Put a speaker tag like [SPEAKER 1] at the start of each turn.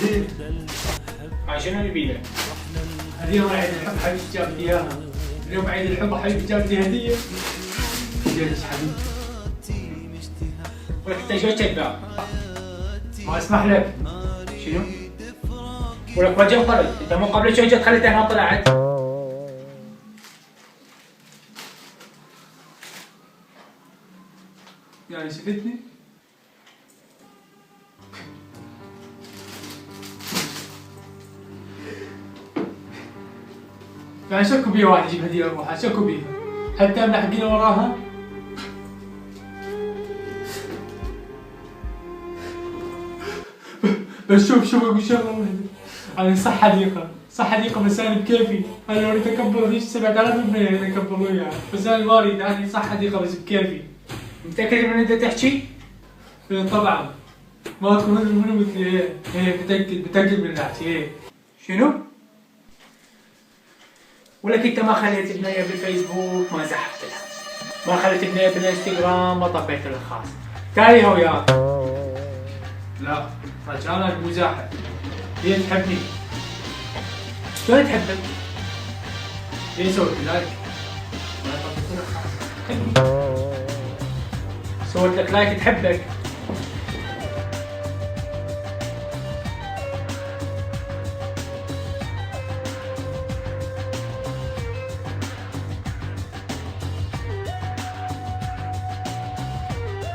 [SPEAKER 1] زين.
[SPEAKER 2] شنو اللي بيدك؟
[SPEAKER 1] اليوم عيد الحب حبيبتي جابت لي اياها. اليوم عيد الحب حبيبتي جابت لي هديه. ليش حبيبتي؟
[SPEAKER 2] ولك انت شو كذاب؟
[SPEAKER 1] ما اسمح لك.
[SPEAKER 2] شنو؟ ولك رجل طرد، انت مو قبل شوي جيت خليتها هنا طلعت.
[SPEAKER 1] يعني شفتني؟ يعني شكو بيها واحد يجيب هدية لروحها، شكو بيها. حتى ملحقين وراها. بس شوف اقول شغله واحدة. انا صح حديقة بس انا بكيفي. انا لو اريد اكبر ليش 7000 جنيه اريد اكبر وياها، بس انا ما اريد، انا صح حديقة بس بكيفي.
[SPEAKER 2] متأكد من انت تحكي؟
[SPEAKER 1] إيه طبعا. ما تكون منو مثلي. ايه متأكد من نفسي. ايه.
[SPEAKER 2] شنو؟ ولك انت ما خليت بنية بالفيسبوك ما زحفت لها، ما خليت بنية بالانستغرام ما طبيت لها الخاص، تاريها وياك.
[SPEAKER 1] لا رجالك مو زاحف. هي تحبني.
[SPEAKER 2] شلون تحبك؟
[SPEAKER 1] ليه سويت لايك؟
[SPEAKER 2] ما طبيت لها الخاص. سويت لك لايك تحبك.